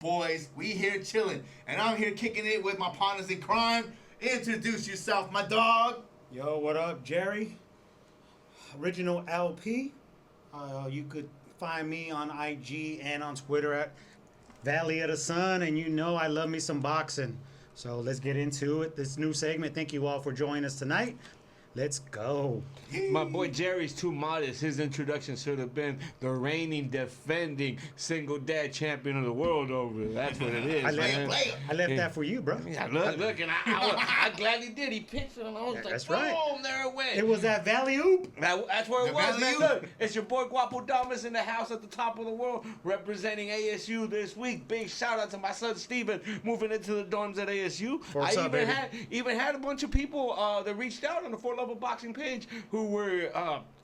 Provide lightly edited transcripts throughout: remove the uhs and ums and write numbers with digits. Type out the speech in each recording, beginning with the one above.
boys. We here chilling, and I'm here kicking it with my partners in crime. Introduce yourself, my dog. Yo, what up, Jerry? Original LP. You could find me on IG and on Twitter at Valley of the Sun, and you know I love me some boxing. So let's get into it. This new segment. Thank you all for joining us tonight. Let's go. My boy Jerry's too modest. His introduction should have been the reigning, defending, single dad champion of the world over. That's what it is, man. I left that for you, bro. Yeah, look, and I gladly did. He pitched it, and I was like, that's boom, right. There it went. It was that Valley Oop. That's where it was, man. Look, it's your boy Guapo Damas in the house at the top of the world, representing ASU this week. Big shout out to my son Steven, moving into the dorms at ASU. Even had a bunch of people that reached out on the 4luvofboxing page who were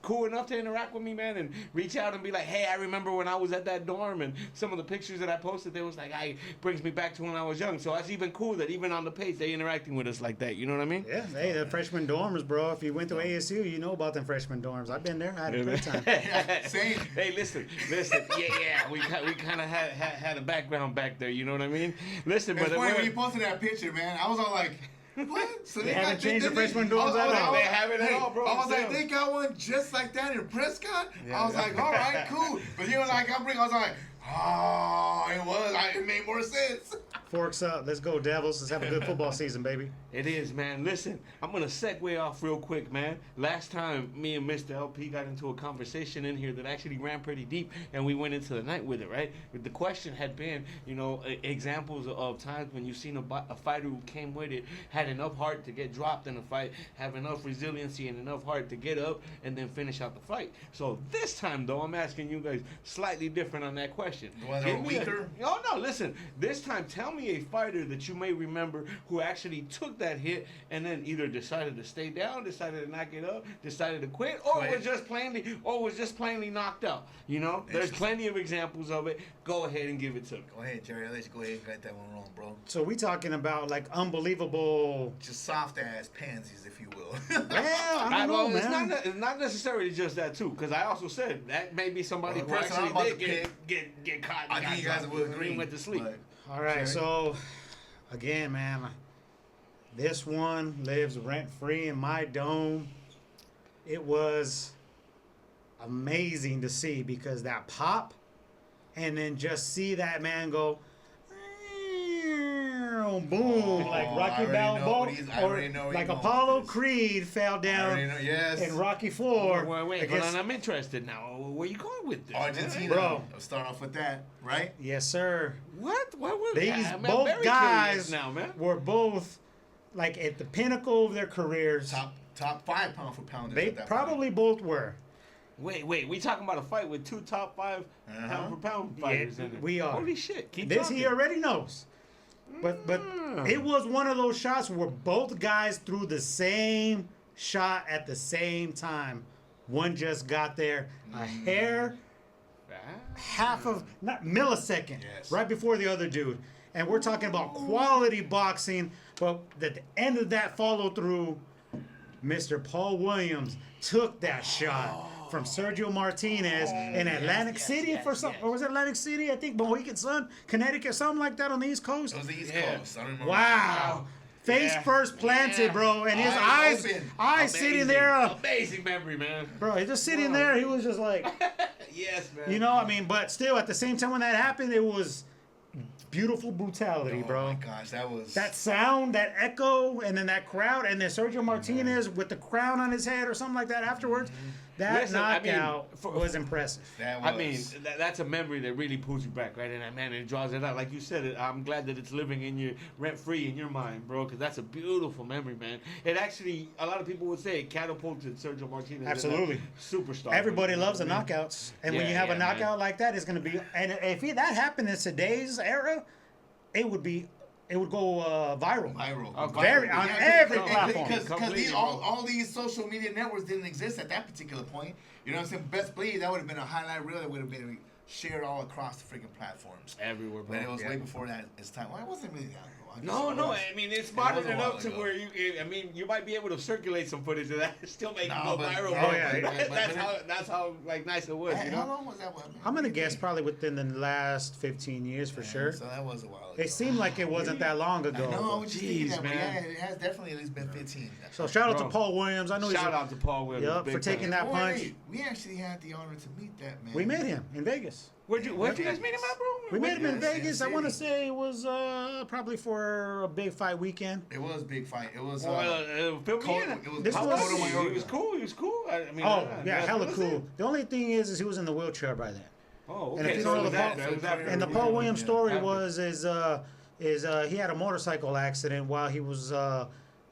cool enough to interact with me, man, and reach out and be like, hey, I remember when I was at that dorm, and some of the pictures that I posted, they was like, brings me back to when I was young. So that's even cool that even on the page, they interacting with us like that. You know what I mean? Yeah, hey, the freshman dorms, bro. If you went to ASU, you know about them freshman dorms. I've been there. I had a great time. Same. Hey, listen. Yeah. We kind of had a background back there. You know what I mean? Listen, it's but funny when you posted that picture, man. I was all like, what? So they haven't changed the freshman dorms at all. They haven't at all, bro. I was like, they got one just like that in Prescott? Yeah, I was like, all right, cool. But you were like, I was like, oh, it made more sense. Forks up. Let's go, Devils. Let's have a good football season, baby. It is, man. Listen, I'm going to segue off real quick, man. Last time, me and Mr. LP got into a conversation in here that actually ran pretty deep, and we went into the night with it, right? The question had been, examples of times when you've seen a fighter who came with it, had enough heart to get dropped in a fight, have enough resiliency and enough heart to get up and then finish out the fight. So this time, though, I'm asking you guys slightly different on that question. Was it weaker? No, listen. This time, tell me a fighter that you may remember who actually took that hit and then either decided to stay down, decided to not get up, decided to quit, or was just plainly knocked out. You know, there's plenty of examples of it. Go ahead and give it to me. Go ahead, Jerry. Let's go ahead and get that one wrong, bro. So we talking about like unbelievable, just soft ass pansies, if you will. Well, I don't know, man. It's not necessarily just that too, because I also said that maybe somebody personally did get caught. I think you guys would agree. Went to sleep. All right, Jerry. So again, man, this one lives rent free in my dome. It was amazing to see because that pop, and then just see that man go, boom, like Rocky Balboa, or like Apollo Creed fell down in Rocky 4. Wait, hold on, I'm interested now. Where you going with this? Argentina, bro. Let's start off with that, right? Yes, sir. What was these both guys now, man? Were both like at the pinnacle of their careers. Top 5 pound for pound. They probably both were. Wait, we talking about a fight with 2 top 5 pound for pound fighters in it. We are. Holy shit. Keep this talking. He already knows. But it was one of those shots where both guys threw the same shot at the same time. One just got there a hair, half of, not millisecond, right before the other dude. And we're talking about quality boxing. But at the end of that follow through, Mr. Paul Williams took that shot from Sergio Martinez in Atlantic City or was it Atlantic City? I think Mohegan Sun, Connecticut, something like that on the East Coast. It was the East Coast. I don't remember. Wow. Face first planted, bro, and his eyes sitting there. Amazing memory, man. Bro, he just sitting there. He was just like, yes, man. You know, I mean, but still, at the same time when that happened, it was beautiful brutality, bro. Oh my gosh, that was that sound, that echo, and then that crowd, and then Sergio Martinez with the crown on his head or something like that afterwards. That knockout was impressive. That's a memory that really pulls you back, right? And man, it draws it out. Like you said, I'm glad that it's living in your rent-free in your mind, bro, because that's a beautiful memory, man. It actually, a lot of people would say it catapulted Sergio Martinez. Absolutely. Superstar. Everybody loves the knockouts. And when you have a knockout like that, it's going to be, and if that happened in today's era, it would go viral. On every platform. Because all these social media networks didn't exist at that particular point. You know what I'm saying? Best believe that would have been a highlight reel that would have been shared all across the freaking platforms. Everywhere, bro. But it was way before that. It's time. Well, it wasn't really that ago. No. I mean, it's modern enough to where you might be able to circulate some footage of that. Still make it go viral. That's how like nice it was. You know? How long was that? I'm gonna guess probably within the last 15 years for sure. So that was a while ago. It seemed like it wasn't that long ago. No, I was just thinking that, man. but it has definitely at least been 15. So shout out to Paul Williams. I know shout out to Paul Williams. Yep, for taking that punch. Wait, we actually had the honor to meet that man. We met him in Vegas. Where'd you guys meet him at, bro? We met him in Vegas. I want to say it was probably for a big fight weekend. It was a big fight. It was. He was cool. He was cool. I mean, hella cool. The only thing is he was in the wheelchair by then. Oh, okay. And if you don't know the Paul Williams story is he had a motorcycle accident while he was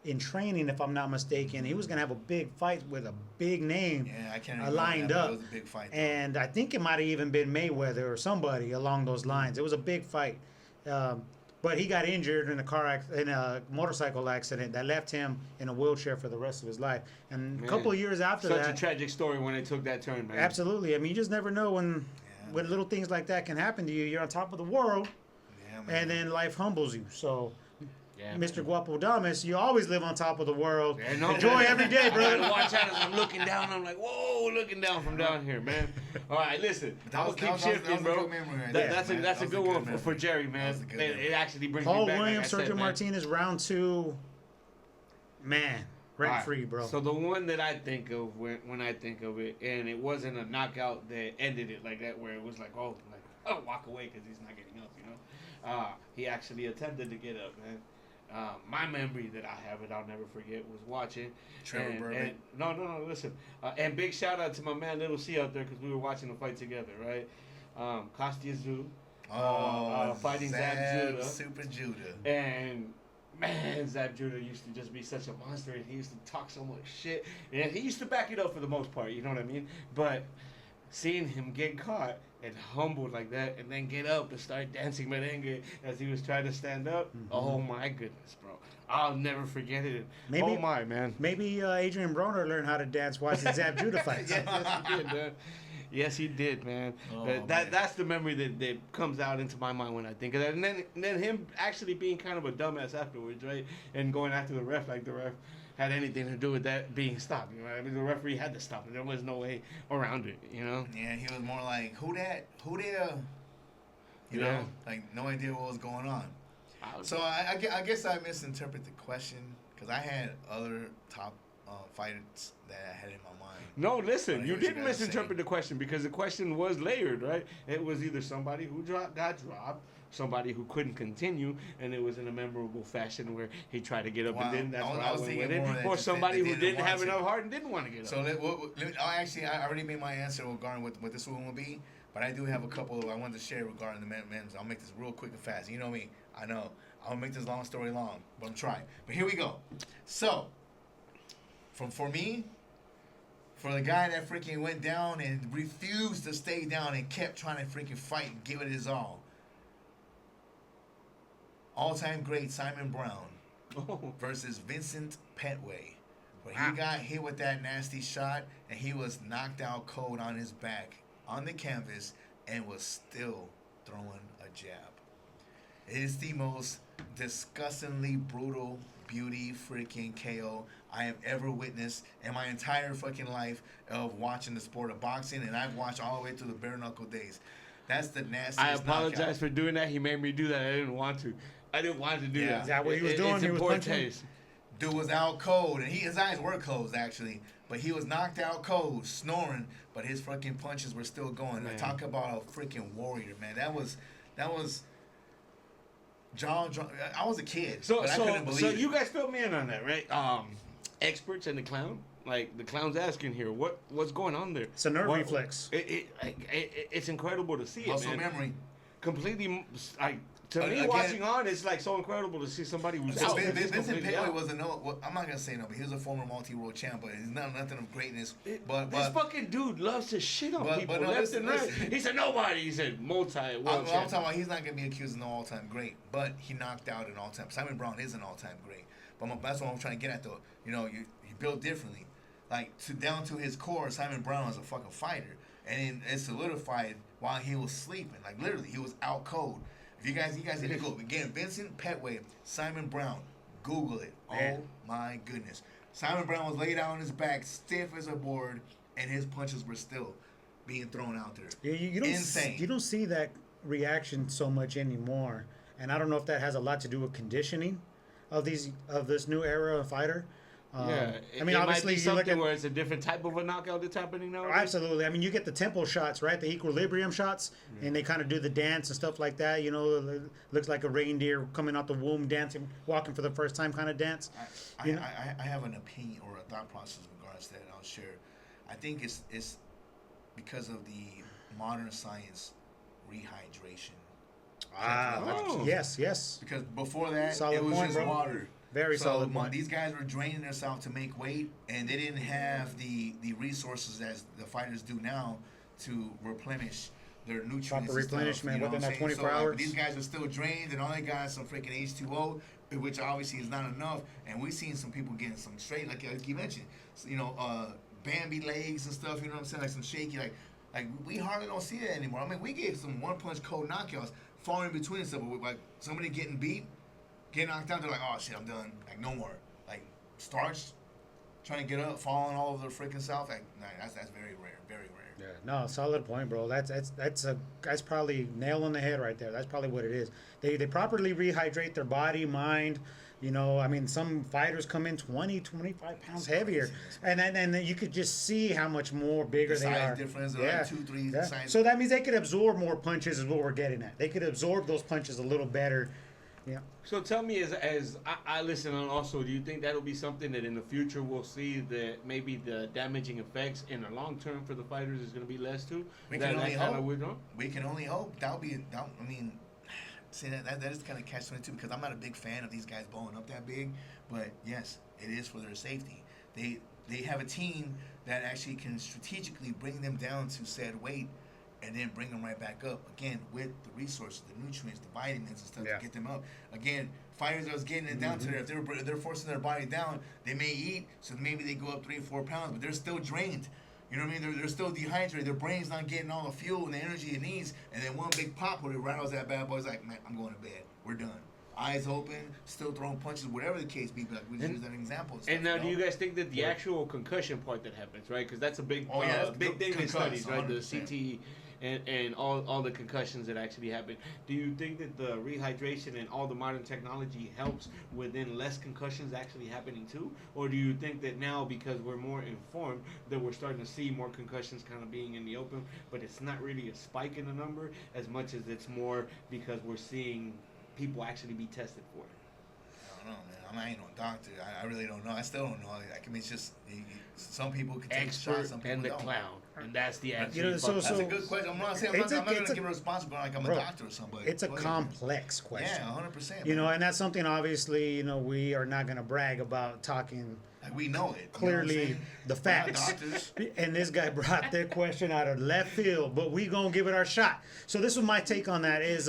in training, if I'm not mistaken. He was gonna have a big fight with a big name. Yeah, I can't remember lined that, up. It was a big fight. And I think it might have even been Mayweather or somebody along those lines. It was a big fight. But he got injured in a motorcycle accident that left him in a wheelchair for the rest of his life. And a couple of years after that, such a tragic story when it took that turn, man. Absolutely. I mean, you just never know when little things like that can happen to you. You're on top of the world, and then life humbles you. So. Yeah, Mr. Guapo Damas, you always live on top of the world. Yeah, no, enjoy every day, brother. Watch out as I'm looking down. I'm like, whoa, looking down from down here, man. All right, listen. I'm going to keep shifting, bro. That's a good one for Jerry, man. It actually brings Paul me back. Williams, Sergio Martinez, round 2. Man, rent-free, bro. So the one that I think of when I think of it, and it wasn't a knockout that ended it like that, where it was like, oh, walk away because he's not getting up, you know? He actually attempted to get up, man. My memory that I have, I'll never forget, was watching. Trevor Burbank. No, listen. And big shout out to my man Little C out there because we were watching the fight together, right? Kostya Tszyu fighting Zab Judah. Super Judah. And man, Zab Judah used to just be such a monster, and he used to talk so much shit. And he used to back it up for the most part, you know what I mean? But seeing him get caught and humbled like that, and then get up and start dancing merengue as he was trying to stand up. Mm-hmm. Oh my goodness, bro! I'll never forget it. Oh my man! Maybe Adrian Broner learned how to dance watching Zab Judah fights. Yes, he did, man. Yes, he did, man. That's the memory that comes out into my mind when I think of that. And then him actually being kind of a dumbass afterwards, right? And going after the ref like the ref had anything to do with that being stopped. You know, I mean, the referee had to stop it. There was no way around it. You know. Yeah, he was more like, who that? You know, like no idea what was going on. So I guess I misinterpreted the question because I had other top fighters that I had in my mind. No, listen, you didn't misinterpret the question because the question was layered, right? It was either somebody who got dropped, somebody who couldn't continue, and it was in a memorable fashion where he tried to get up and then that's what I was thinking with it. Or somebody who didn't have enough heart and didn't want to get up. So actually, I already made my answer regarding what this one will be, but I do have a couple I wanted to share regarding the men's. I'll make this real quick and fast. You know me. I know. I'll make this long story long, but I'm trying. But here we go. So, for me, for the guy that freaking went down and refused to stay down and kept trying to freaking fight and give it his all-time great Simon Brown versus Vincent Petway, where he got hit with that nasty shot and he was knocked out cold on his back on the canvas and was still throwing a jab. It is the most disgustingly brutal beauty freaking KO I have ever witnessed in my entire fucking life of watching the sport of boxing, and I've watched all the way through the bare knuckle days. That's the nastiest. I apologize for doing that. He made me do that. I didn't want to. I didn't want to do that. Is that what he was doing? He was punching. Dude was out cold, and his eyes were closed actually, but he was knocked out cold, snoring, but his fucking punches were still going. Man. I talk about a freaking warrior, man. That was. John, I was a kid, but I couldn't believe it. So you guys filled me in on that, right? Experts and the clown, like the clown's asking here, what's going on there? It's a nerve reflex. It's incredible to see muscle it, man. memory. Completely, to me, watching on, it's like so incredible to see somebody who's out. Vincent Petway was I'm not gonna say no, but he was a former multi-world champ, but he's nothing of greatness. But this fucking dude loves to shit on people left and right. He said nobody. He said multi-world champ. I'm talking about he's not gonna be accused of an all-time great, but he knocked out an all-time. Simon Brown is an all-time great, but that's what I'm trying to get at though. You know, he built differently, like down to his core. Simon Brown is a fucking fighter. and it solidified while he was sleeping. Like literally, he was out cold. If you guys need to go again. Vincent Petway, Simon Brown. Google it. Man. Oh my goodness. Simon Brown was laid out on his back, stiff as a board, and his punches were still being thrown out there. Yeah, you don't Insane. You don't see that reaction so much anymore, and I don't know if that has a lot to do with conditioning of this new era of fighter. I mean, obviously, might be you look something at where it's a different type of a knockout that's happening now. absolutely. I mean, you get the tempo shots, right? The equilibrium shots, and they kind of do the dance and stuff like that. You know, looks like a reindeer coming out the womb, dancing, walking for the first time, kind of dance. I have an opinion or a thought process in regards to that. I'll share. I think it's because of the modern science rehydration. Yes. Because before that, Solid it was point, just bro. water. Very solid point. These guys were draining themselves to make weight, and they didn't have the resources as the fighters do now to replenish their nutrients. Proper and replenishment stuff, within that 24 so, hours. These guys are still drained, and all they got is some freaking H2O, which obviously is not enough. And we've seen some people getting some straight, like you mentioned, Bambi legs and stuff. You know what I'm saying? Like some shaky, like we hardly don't see that anymore. I mean, we gave some one-punch cold knockouts, falling in between and stuff. But like somebody getting beat, getting knocked out, they're like, oh shit, I'm done. Like no more. Like starched, trying to get up, falling all over the freaking self. Like, nah, that's very rare, very rare. Yeah, no, solid point, bro. That's probably nail on the head right there. That's probably what it is. They properly rehydrate their body, mind. You know, I mean, some fighters come in 20, 25 pounds heavier, and then you could just see how much more bigger they are. Size difference, like 2-3 size. So that means they could absorb more punches, is what we're getting at. They could absorb those punches a little better. Yeah. So tell me, as I listen on also, do you think that'll be something that in the future we'll see that maybe the damaging effects in the long term for the fighters is going to be less too? We can only hope. We can only hope. I mean, see that is kind of catch-22 because I'm not a big fan of these guys blowing up that big. But yes, it is for their safety. They have a team that actually can strategically bring them down to said weight, and then bring them right back up again with the resources, the nutrients, the vitamins and stuff to get them up. Again, fighters that was getting it down to there, if they're forcing their body down, they may eat, so maybe they go up 3-4 pounds, but they're still drained. You know what I mean? They're still dehydrated. Their brain's not getting all the fuel and the energy it needs, and then one big pop where it rattles that bad boy's like, man, I'm going to bed. We're done. Eyes open, still throwing punches, whatever the case be. Like we just use that example. And now, do you guys think that the actual concussion part that happens, right? Because that's a big, big thing in studies, right? 100%. The CTE and all the concussions that actually happen. Do you think that the rehydration and all the modern technology helps within less concussions actually happening too? Or do you think that now, because we're more informed, that we're starting to see more concussions kind of being in the open, but it's not really a spike in the number as much as it's more because we're seeing people actually be tested for it? I don't know, man. I ain't no doctor. I really don't know. I still don't know. Like, I mean, it's just some people can take shots, some people and the don't. clown, and that's the answer. That's a good question. I'm not saying I'm not going to give a response, but like I'm a doctor or somebody. It's a complex question. Yeah, 100%. You know, and that's something obviously, we are not going to brag about talking. Like we know it. Clearly, the facts. And this guy brought that question out of left field, but we gonna give it our shot. So this was my take on that: is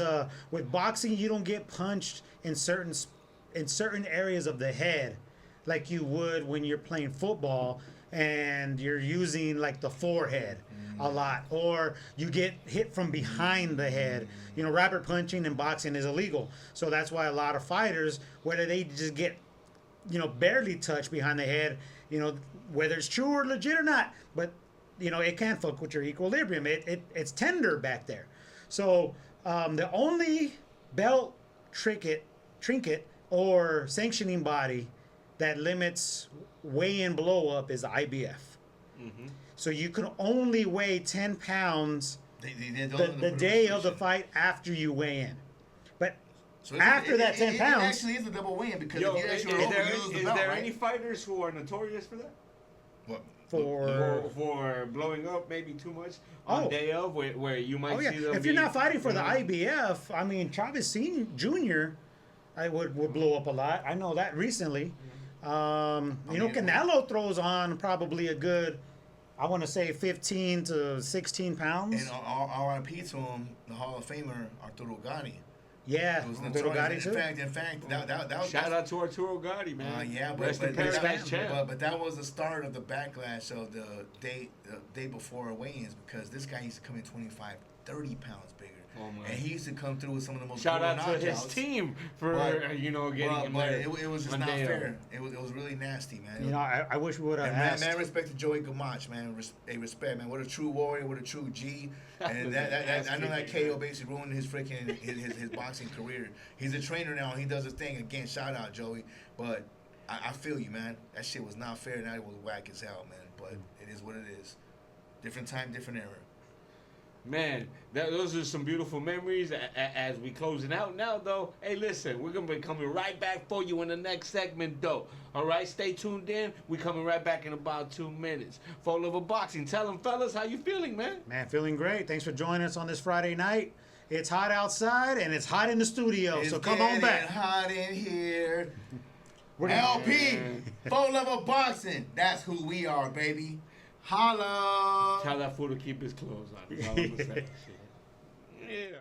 with boxing, you don't get punched in certain areas of the head like you would when you're playing football and you're using like the forehead a lot, or you get hit from behind the head. Rapid punching in boxing is illegal, so that's why a lot of fighters, whether they just get barely touched behind the head, whether it's true or legit or not, but it can fuck with your equilibrium. It's tender back there. So the only belt trinket or sanctioning body that limits weigh-in blow-up is the IBF. Mm-hmm. So you can only weigh 10 pounds the day of the fight after you weigh in. But so after that 10 pounds... It actually is a double weigh-in because if you actually is there any fighters who are notorious for that? What? For blowing up maybe too much on day of where you might see them. If you're not fighting for the IBF, I mean, Chavez Jr., I would blow up a lot. I know that recently. Canelo throws on probably a good, I want to say 15 to 16 pounds. And RIP to him, the Hall of Famer, Arturo Gatti. Yeah, It was Little notorious. Gotti too. In fact, that was Shout out to Arturo Gotti, man. yeah, Rest in paradise, champ. but that was the start of the backlash of the day before weigh-ins, because this guy used to come in 25, 30 pounds bigger. Oh, man. And he used to come through with some of the most Shout brutal out to his knockouts. team for getting him but there. it was just not Mondeo. fair. It was really nasty, man. You know, I wish we would have And asked. man, respect to Joey Gamache, man. Respect, man. What a true warrior, what a true G. And that I know that KO basically ruined his freaking his boxing career. He's a trainer now. And he does his thing. Again, shout out Joey. But I feel you, man. That shit was not fair. That was whack as hell, man. But it is what it is. Different time, different era. Man, those are some beautiful memories as we closing out now, though. Hey, listen, we're going to be coming right back for you in the next segment, though. All right, stay tuned in. We're coming right back in about 2 minutes. 4luvofboxing, tell them, fellas, how you feeling, man? Man, feeling great. Thanks for joining us on this Friday night. It's hot outside and it's hot in the studio, so come on back. It's hot in here. We're gonna- LP, 4luvofboxing. That's who we are, baby. Holla. Tell that fool to keep his clothes on. That's all I'm gonna say. Yeah.